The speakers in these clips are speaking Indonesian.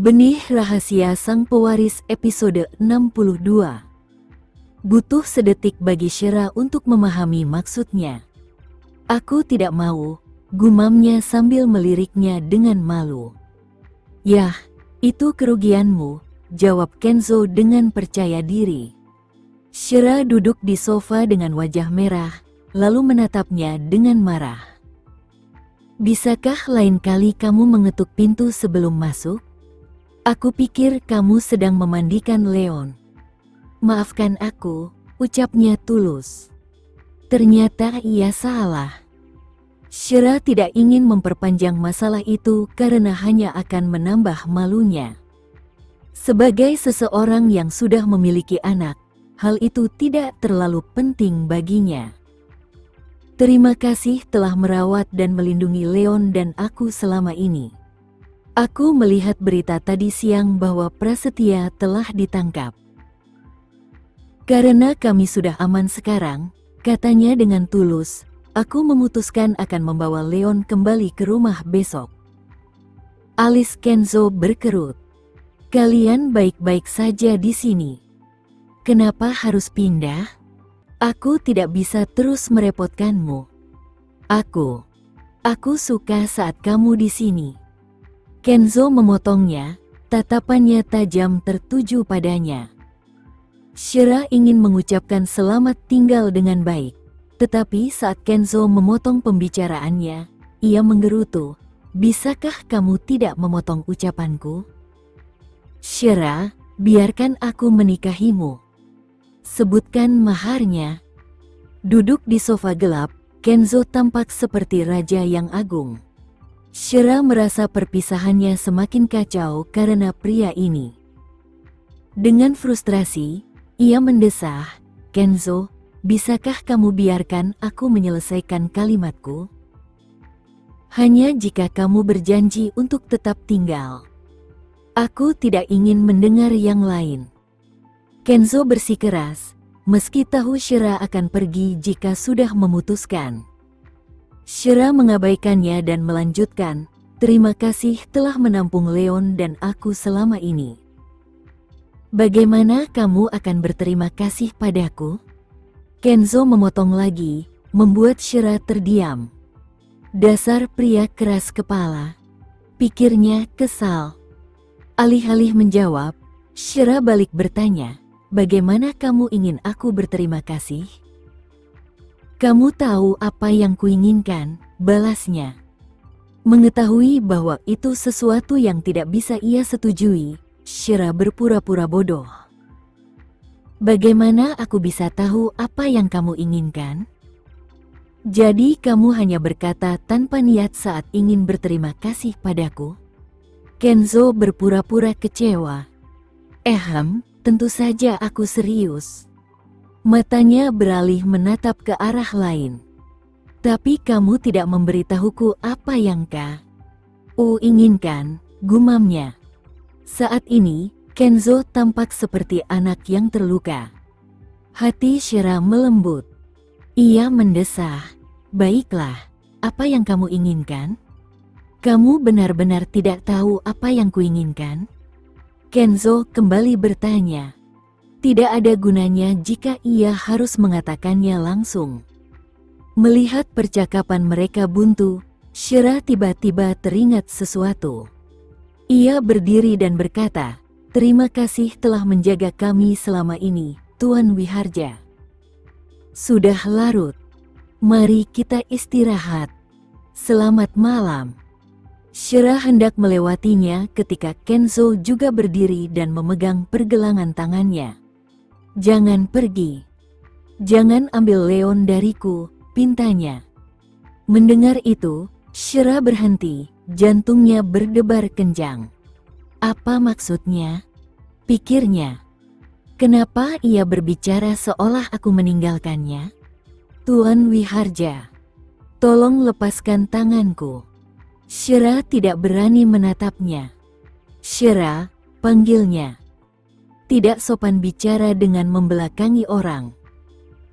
Benih Rahasia Sang Pewaris episode 62. Butuh sedetik bagi Shira untuk memahami maksudnya. Aku tidak mau, gumamnya sambil meliriknya dengan malu. Yah, itu kerugianmu, jawab Kenzo dengan percaya diri. Shira duduk di sofa dengan wajah merah, lalu menatapnya dengan marah. Bisakah lain kali kamu mengetuk pintu sebelum masuk? Aku pikir kamu sedang memandikan Leon. Maafkan aku, ucapnya tulus. Ternyata ia salah. Shira tidak ingin memperpanjang masalah itu karena hanya akan menambah malunya. Sebagai seseorang yang sudah memiliki anak, hal itu tidak terlalu penting baginya. Terima kasih telah merawat dan melindungi Leon dan aku selama ini. Aku melihat berita tadi siang bahwa Prasetya telah ditangkap. Karena kami sudah aman sekarang, katanya dengan tulus, aku memutuskan akan membawa Leon kembali ke rumah besok. Alis Kenzo berkerut. Kalian baik-baik saja di sini. Kenapa harus pindah? Aku tidak bisa terus merepotkanmu. Aku suka saat kamu di sini. Kenzo memotongnya, tatapannya tajam tertuju padanya. Shira ingin mengucapkan selamat tinggal dengan baik, tetapi saat Kenzo memotong pembicaraannya, ia menggerutu, bisakah kamu tidak memotong ucapanku? Shira, biarkan aku menikahimu. Sebutkan maharnya. Duduk di sofa gelap, Kenzo tampak seperti raja yang agung. Shira merasa perpisahannya semakin kacau karena pria ini. Dengan frustrasi, ia mendesah, Kenzo, bisakah kamu biarkan aku menyelesaikan kalimatku? Hanya jika kamu berjanji untuk tetap tinggal. Aku tidak ingin mendengar yang lain. Kenzo bersikeras, meski tahu Shira akan pergi jika sudah memutuskan. Shira mengabaikannya dan melanjutkan, terima kasih telah menampung Leon dan aku selama ini. Bagaimana kamu akan berterima kasih padaku? Kenzo memotong lagi, membuat Shira terdiam. Dasar pria keras kepala. Pikirnya kesal. Alih-alih menjawab, Shira balik bertanya, bagaimana kamu ingin aku berterima kasih? Kamu tahu apa yang kuinginkan, balasnya. Mengetahui bahwa itu sesuatu yang tidak bisa ia setujui, Shira berpura-pura bodoh. Bagaimana aku bisa tahu apa yang kamu inginkan? Jadi kamu hanya berkata tanpa niat saat ingin berterima kasih padaku? Kenzo berpura-pura kecewa. Tentu saja aku serius. Matanya beralih menatap ke arah lain. Tapi kamu tidak memberitahuku apa yang inginkan, gumamnya. Saat ini, Kenzo tampak seperti anak yang terluka. Hati Shira melembut. Ia mendesah, baiklah, apa yang kamu inginkan? Kamu benar-benar tidak tahu apa yang kuinginkan? Kenzo kembali bertanya. Tidak ada gunanya jika ia harus mengatakannya langsung. Melihat percakapan mereka buntu, Shira tiba-tiba teringat sesuatu. Ia berdiri dan berkata, terima kasih telah menjaga kami selama ini, Tuan Wiharja. Sudah larut. Mari kita istirahat. Selamat malam. Shira hendak melewatinya ketika Kenzo juga berdiri dan memegang pergelangan tangannya. Jangan pergi. Jangan ambil Leon dariku, pintanya. Mendengar itu, Shira berhenti, jantungnya berdebar kencang. Apa maksudnya? Pikirnya. Kenapa ia berbicara seolah aku meninggalkannya? Tuan Wiharja, tolong lepaskan tanganku. Shira tidak berani menatapnya. Shira, panggilnya. Tidak sopan bicara dengan membelakangi orang.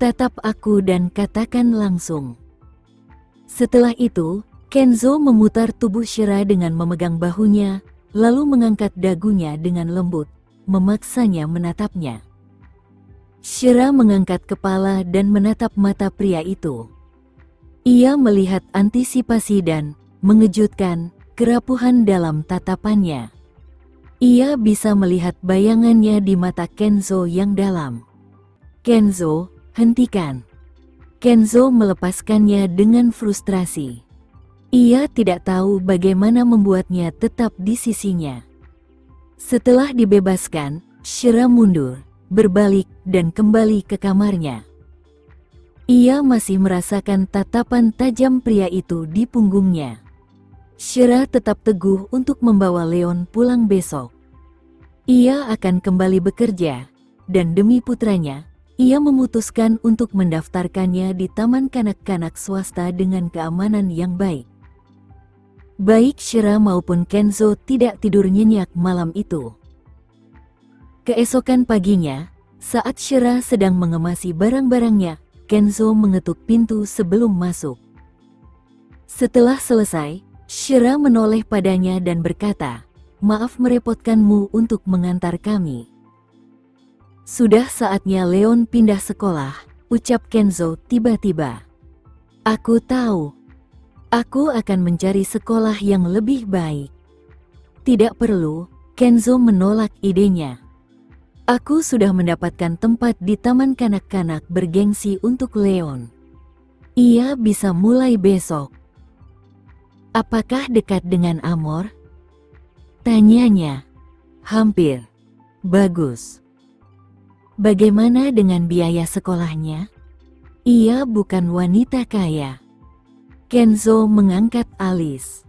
Tatap aku dan katakan langsung. Setelah itu, Kenzo memutar tubuh Shira dengan memegang bahunya, lalu mengangkat dagunya dengan lembut, memaksanya menatapnya. Shira mengangkat kepala dan menatap mata pria itu. Ia melihat antisipasi dan mengejutkan kerapuhan dalam tatapannya. Ia bisa melihat bayangannya di mata Kenzo yang dalam. "Kenzo, hentikan!" Kenzo melepaskannya dengan frustrasi. Ia tidak tahu bagaimana membuatnya tetap di sisinya. Setelah dibebaskan, Shira mundur, berbalik dan kembali ke kamarnya. Ia masih merasakan tatapan tajam pria itu di punggungnya. Shira tetap teguh untuk membawa Leon pulang besok. Ia akan kembali bekerja, dan demi putranya, ia memutuskan untuk mendaftarkannya di taman kanak-kanak swasta dengan keamanan yang baik. Baik Shira maupun Kenzo tidak tidur nyenyak malam itu. Keesokan paginya, saat Shira sedang mengemasi barang-barangnya, Kenzo mengetuk pintu sebelum masuk. Setelah selesai, Shira menoleh padanya dan berkata, "Maaf merepotkanmu untuk mengantar kami." "Sudah saatnya Leon pindah sekolah," ucap Kenzo tiba-tiba. "Aku tahu. Aku akan mencari sekolah yang lebih baik." "Tidak perlu," Kenzo menolak idenya. "Aku sudah mendapatkan tempat di taman kanak-kanak bergengsi untuk Leon. Ia bisa mulai besok." "Apakah dekat dengan Amor?" tanyanya. "Hampir." "Bagus. Bagaimana dengan biaya sekolahnya?" "Ia bukan wanita kaya." Kenzo mengangkat alis.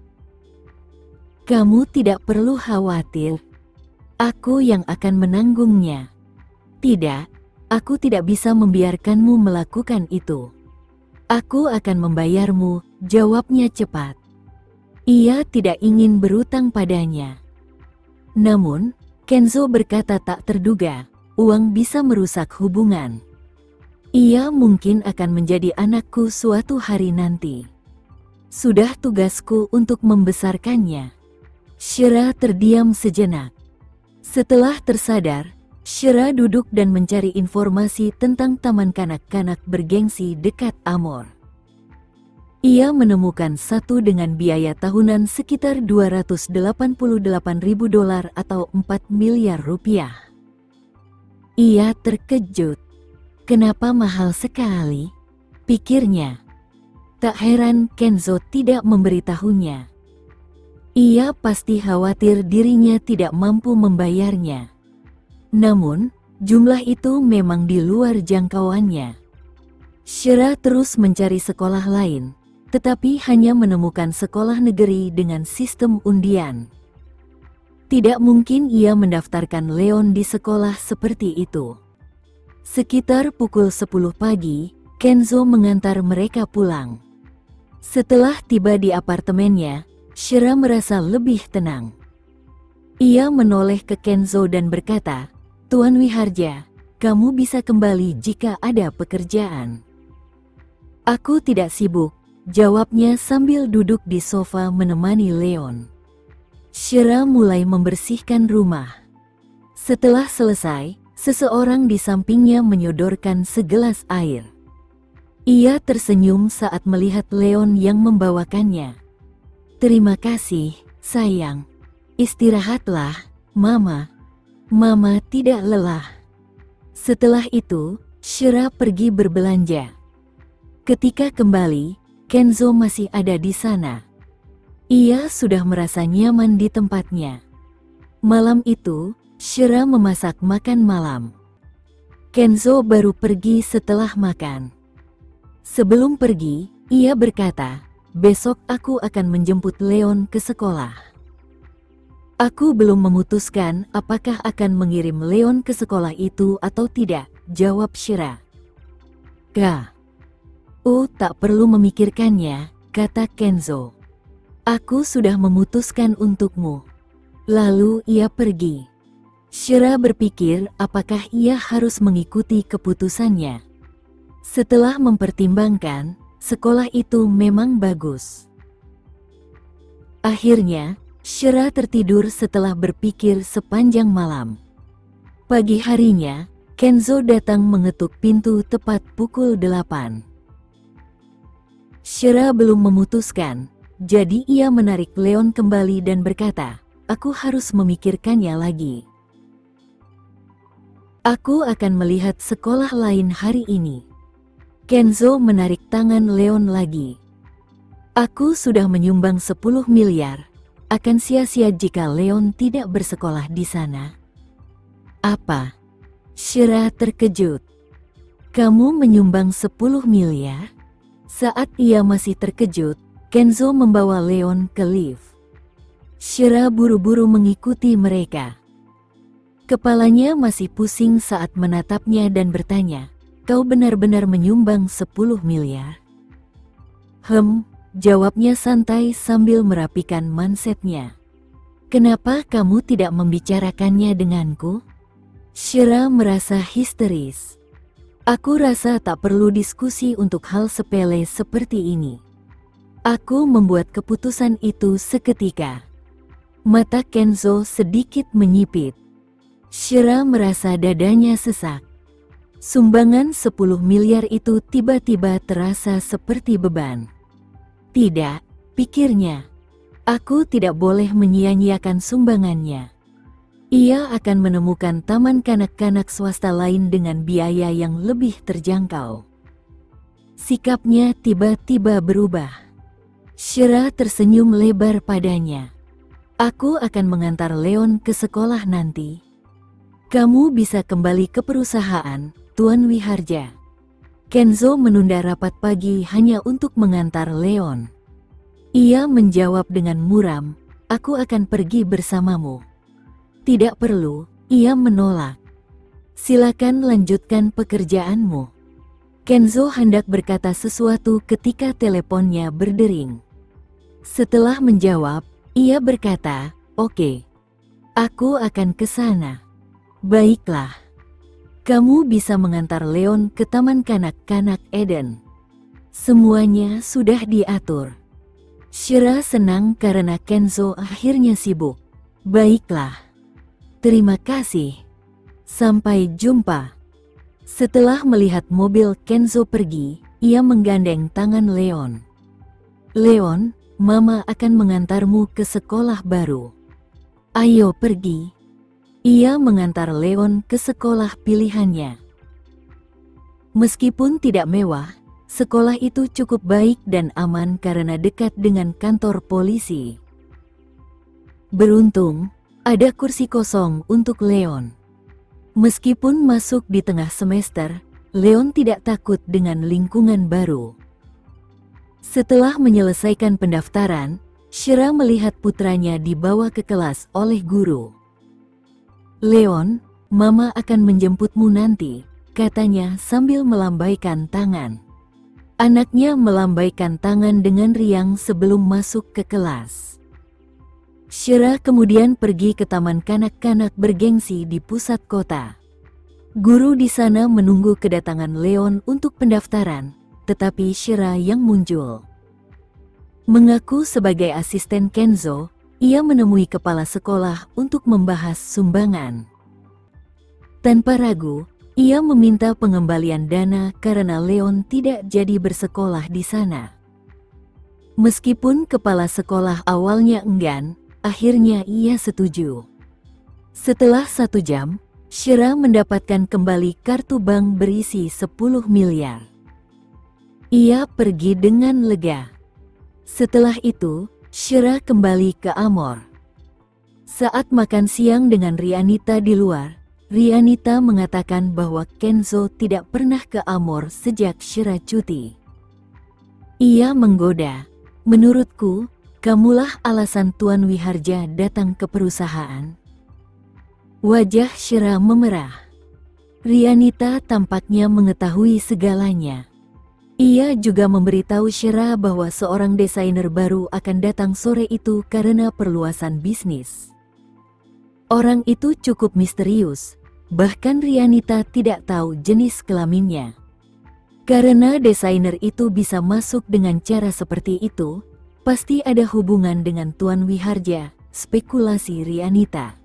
"Kamu tidak perlu khawatir. Aku yang akan menanggungnya." "Tidak, aku tidak bisa membiarkanmu melakukan itu. Aku akan membayarmu," jawabnya cepat. Ia tidak ingin berutang padanya. Namun, Kenzo berkata tak terduga, uang bisa merusak hubungan. "Ia mungkin akan menjadi anakku suatu hari nanti. Sudah tugasku untuk membesarkannya." Shira terdiam sejenak. Setelah tersadar, Shira duduk dan mencari informasi tentang taman kanak-kanak bergengsi dekat Amor. Ia menemukan satu dengan biaya tahunan sekitar $288.000 atau 4 miliar rupiah. Ia terkejut. "Kenapa mahal sekali?" pikirnya. Tak heran Kenzo tidak memberitahunya. Ia pasti khawatir dirinya tidak mampu membayarnya. Namun, jumlah itu memang di luar jangkauannya. Shira terus mencari sekolah lain, tetapi hanya menemukan sekolah negeri dengan sistem undian. Tidak mungkin ia mendaftarkan Leon di sekolah seperti itu. Sekitar pukul 10 pagi, Kenzo mengantar mereka pulang. Setelah tiba di apartemennya, Shira merasa lebih tenang. Ia menoleh ke Kenzo dan berkata, "Tuan Wiharja, kamu bisa kembali jika ada pekerjaan." "Aku tidak sibuk," jawabnya sambil duduk di sofa menemani Leon. Shira mulai membersihkan rumah. Setelah selesai, seseorang di sampingnya menyodorkan segelas air. Ia tersenyum saat melihat Leon yang membawakannya. "Terima kasih, sayang. Istirahatlah, Mama. Mama tidak lelah." Setelah itu, Shira pergi berbelanja. Ketika kembali, Kenzo masih ada di sana. Ia sudah merasa nyaman di tempatnya. Malam itu, Shira memasak makan malam. Kenzo baru pergi setelah makan. Sebelum pergi, ia berkata, "Besok aku akan menjemput Leon ke sekolah. Aku belum memutuskan apakah akan mengirim Leon ke sekolah itu atau tidak," jawab Shira. "Oh, tak perlu memikirkannya," kata Kenzo. "Aku sudah memutuskan untukmu." Lalu ia pergi. Shira berpikir apakah ia harus mengikuti keputusannya. Setelah mempertimbangkan, sekolah itu memang bagus. Akhirnya, Syera tertidur setelah berpikir sepanjang malam. Pagi harinya, Kenzo datang mengetuk pintu tepat pukul 8. Syera belum memutuskan, jadi ia menarik Leon kembali dan berkata, "Aku harus memikirkannya lagi. Aku akan melihat sekolah lain hari ini." Kenzo menarik tangan Leon lagi. "Aku sudah menyumbang 10 miliar. Akan sia-sia jika Leon tidak bersekolah di sana." "Apa?" Syera terkejut. "Kamu menyumbang 10 miliar?" Saat ia masih terkejut, Kenzo membawa Leon ke lift. Syera buru-buru mengikuti mereka. Kepalanya masih pusing saat menatapnya dan bertanya, "Kau benar-benar menyumbang 10 miliar?" Jawabnya santai sambil merapikan mansetnya. "Kenapa kamu tidak membicarakannya denganku?" Syera merasa histeris. "Aku rasa tak perlu diskusi untuk hal sepele seperti ini. Aku membuat keputusan itu seketika." Mata Kenzo sedikit menyipit. Syera merasa dadanya sesak. Sumbangan 10 miliar itu tiba-tiba terasa seperti beban. "Tidak," pikirnya. "Aku tidak boleh menyia-nyiakan sumbangannya. Ia akan menemukan taman kanak-kanak swasta lain dengan biaya yang lebih terjangkau." Sikapnya tiba-tiba berubah. Syera tersenyum lebar padanya. "Aku akan mengantar Leon ke sekolah nanti. Kamu bisa kembali ke perusahaan, Tuan Wiharja." Kenzo menunda rapat pagi hanya untuk mengantar Leon. Ia menjawab dengan muram, "Aku akan pergi bersamamu." "Tidak perlu," ia menolak. "Silakan lanjutkan pekerjaanmu." Kenzo hendak berkata sesuatu ketika teleponnya berdering. Setelah menjawab, ia berkata, "Oke, aku akan ke sana." "Baiklah. Kamu bisa mengantar Leon ke Taman Kanak-kanak Eden. Semuanya sudah diatur." Syera senang karena Kenzo akhirnya sibuk. "Baiklah. Terima kasih. Sampai jumpa." Setelah melihat mobil Kenzo pergi, ia menggandeng tangan Leon. "Leon, Mama akan mengantarmu ke sekolah baru. Ayo pergi." Ia mengantar Leon ke sekolah pilihannya. Meskipun tidak mewah, sekolah itu cukup baik dan aman karena dekat dengan kantor polisi. Beruntung, ada kursi kosong untuk Leon. Meskipun masuk di tengah semester, Leon tidak takut dengan lingkungan baru. Setelah menyelesaikan pendaftaran, Syera melihat putranya dibawa ke kelas oleh guru. "Leon, Mama akan menjemputmu nanti," katanya sambil melambaikan tangan. Anaknya melambaikan tangan dengan riang sebelum masuk ke kelas. Syera kemudian pergi ke taman kanak-kanak bergengsi di pusat kota. Guru di sana menunggu kedatangan Leon untuk pendaftaran, tetapi Syera yang muncul. Mengaku sebagai asisten Kenzo, ia menemui kepala sekolah untuk membahas sumbangan. Tanpa ragu, ia meminta pengembalian dana karena Leon tidak jadi bersekolah di sana. Meskipun kepala sekolah awalnya enggan, akhirnya ia setuju. Setelah 1 jam, Syera mendapatkan kembali kartu bank berisi 10 miliar. Ia pergi dengan lega. Setelah itu, Syera kembali ke Amor. Saat makan siang dengan Rianita di luar, Rianita mengatakan bahwa Kenzo tidak pernah ke Amor sejak Syera cuti. Ia menggoda, "Menurutku, kamulah alasan Tuan Wiharja datang ke perusahaan." Wajah Syera memerah. Rianita tampaknya mengetahui segalanya. Ia juga memberitahu Syera bahwa seorang desainer baru akan datang sore itu karena perluasan bisnis. Orang itu cukup misterius, bahkan Rianita tidak tahu jenis kelaminnya. Karena desainer itu bisa masuk dengan cara seperti itu, pasti ada hubungan dengan Tuan Wiharja, spekulasi Rianita.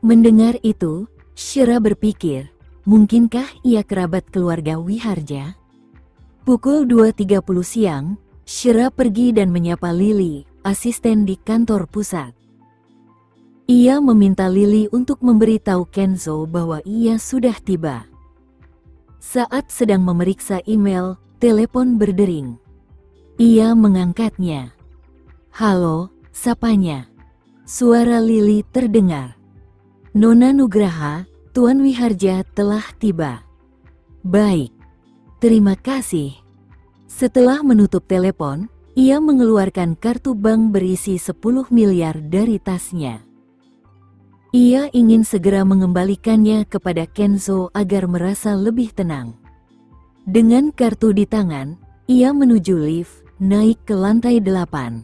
Mendengar itu, Shira berpikir, mungkinkah ia kerabat keluarga Wiharja? Pukul 2.30 siang, Shira pergi dan menyapa Lily, asisten di kantor pusat. Ia meminta Lily untuk memberitahu Kenzo bahwa ia sudah tiba. Saat sedang memeriksa email, telepon berdering. Ia mengangkatnya. "Halo," sapanya. Suara Lily terdengar. "Nona Nugraha, Tuan Wiharja telah tiba." "Baik. Terima kasih." Setelah menutup telepon, ia mengeluarkan kartu bank berisi 10 miliar dari tasnya. Ia ingin segera mengembalikannya kepada Kenzo agar merasa lebih tenang. Dengan kartu di tangan, ia menuju lift, naik ke lantai 8.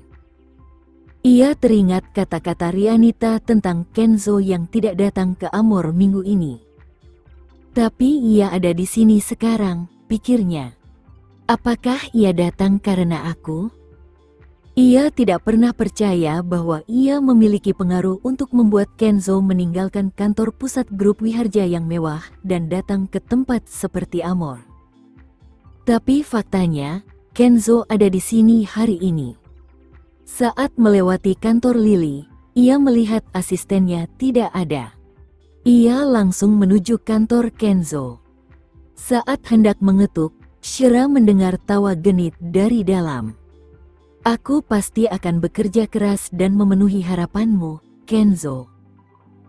Ia teringat kata-kata Rianita tentang Kenzo yang tidak datang ke Amor minggu ini. Tapi ia ada di sini sekarang, pikirnya. Apakah ia datang karena aku? Ia tidak pernah percaya bahwa ia memiliki pengaruh untuk membuat Kenzo meninggalkan kantor pusat grup Wiharja yang mewah dan datang ke tempat seperti Amor. Tapi faktanya, Kenzo ada di sini hari ini. Saat melewati kantor Lily, ia melihat asistennya tidak ada. Ia langsung menuju kantor Kenzo. Saat hendak mengetuk, Shira mendengar tawa genit dari dalam. "Aku pasti akan bekerja keras dan memenuhi harapanmu, Kenzo."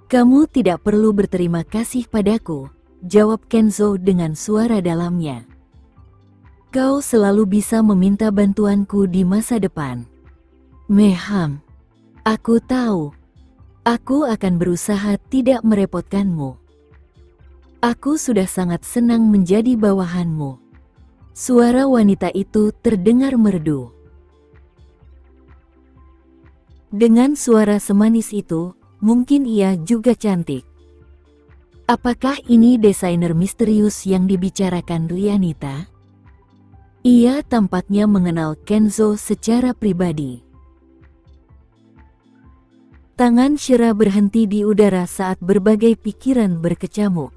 "Kamu tidak perlu berterima kasih padaku," jawab Kenzo dengan suara dalamnya. "Kau selalu bisa meminta bantuanku di masa depan." "Meham, aku tahu. Aku akan berusaha tidak merepotkanmu. Aku sudah sangat senang menjadi bawahanmu." Suara wanita itu terdengar merdu. Dengan suara semanis itu, mungkin ia juga cantik. Apakah ini desainer misterius yang dibicarakan Rianita? Ia tampaknya mengenal Kenzo secara pribadi. Tangan Shira berhenti di udara saat berbagai pikiran berkecamuk.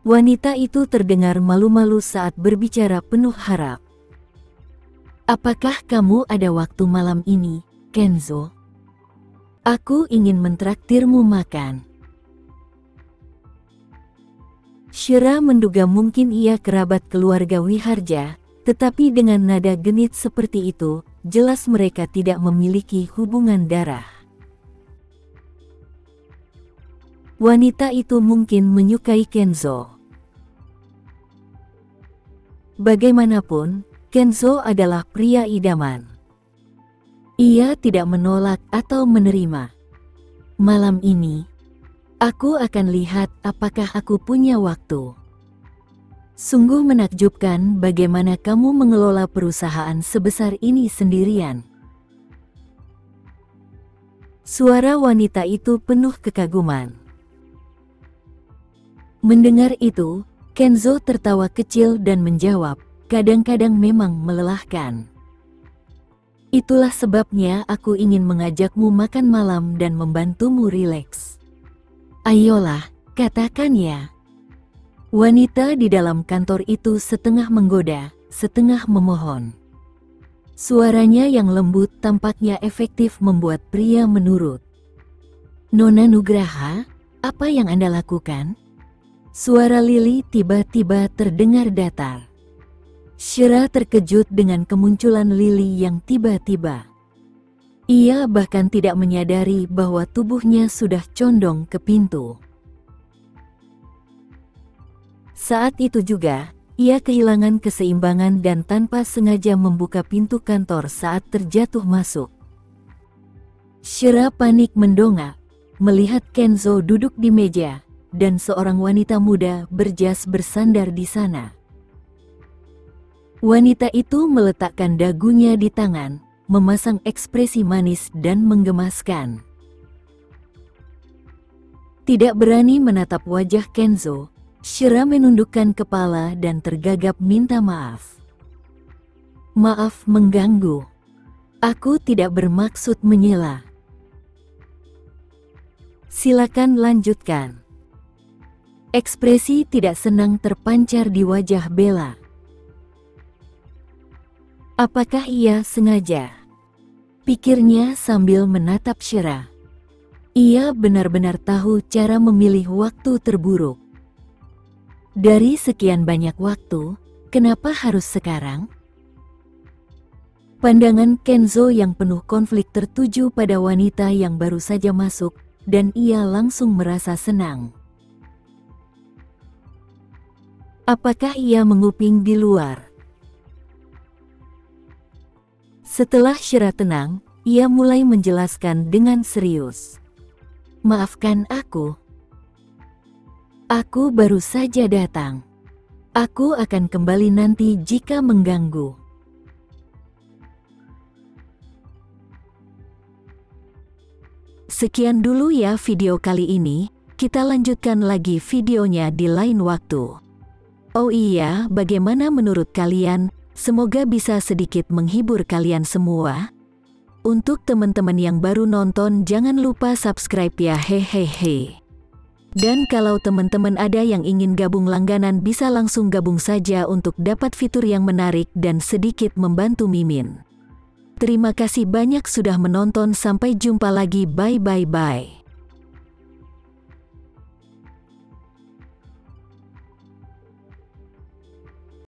Wanita itu terdengar malu-malu saat berbicara penuh harap. "Apakah kamu ada waktu malam ini, Kenzo? Aku ingin mentraktirmu makan." Shira menduga mungkin ia kerabat keluarga Wiharja, tetapi dengan nada genit seperti itu, jelas mereka tidak memiliki hubungan darah. Wanita itu mungkin menyukai Kenzo. Bagaimanapun, Kenzo adalah pria idaman. Ia tidak menolak atau menerima. "Malam ini, aku akan lihat apakah aku punya waktu." Sungguh menakjubkan bagaimana kamu mengelola perusahaan sebesar ini sendirian. Suara wanita itu penuh kekaguman. Mendengar itu, Kenzo tertawa kecil dan menjawab, "Kadang-kadang memang melelahkan. Itulah sebabnya aku ingin mengajakmu makan malam dan membantumu rileks. Ayolah, katakan ya." Wanita di dalam kantor itu setengah menggoda, setengah memohon. Suaranya yang lembut tampaknya efektif membuat pria menurut. "Nona Nugraha, apa yang Anda lakukan?" Suara Lily tiba-tiba terdengar datar. Shira terkejut dengan kemunculan Lily yang tiba-tiba. Ia bahkan tidak menyadari bahwa tubuhnya sudah condong ke pintu. Saat itu juga, ia kehilangan keseimbangan dan tanpa sengaja membuka pintu kantor saat terjatuh masuk. Shira panik mendongak, melihat Kenzo duduk di meja, dan seorang wanita muda berjas bersandar di sana. Wanita itu meletakkan dagunya di tangan, memasang ekspresi manis dan menggemaskan. Tidak berani menatap wajah Kenzo, Shira menundukkan kepala dan tergagap minta maaf. "Maaf mengganggu." Aku tidak bermaksud menyela. Silakan lanjutkan. Ekspresi tidak senang terpancar di wajah Bella. Apakah ia sengaja? Pikirnya sambil menatap Shira. Ia benar-benar tahu cara memilih waktu terburuk. Dari sekian banyak waktu, kenapa harus sekarang? Pandangan Kenzo yang penuh konflik tertuju pada wanita yang baru saja masuk, dan ia langsung merasa senang. Apakah ia menguping di luar? Setelah Shira tenang, ia mulai menjelaskan dengan serius. Maafkan aku. Aku baru saja datang. Aku akan kembali nanti jika mengganggu. Sekian dulu ya video kali ini, kita lanjutkan lagi videonya di lain waktu. Oh iya, bagaimana menurut kalian? Semoga bisa sedikit menghibur kalian semua. Untuk teman-teman yang baru nonton, jangan lupa subscribe ya, hehehe. Dan kalau teman-teman ada yang ingin gabung langganan, bisa langsung gabung saja untuk dapat fitur yang menarik dan sedikit membantu Mimin. Terima kasih banyak sudah menonton, sampai jumpa lagi, bye.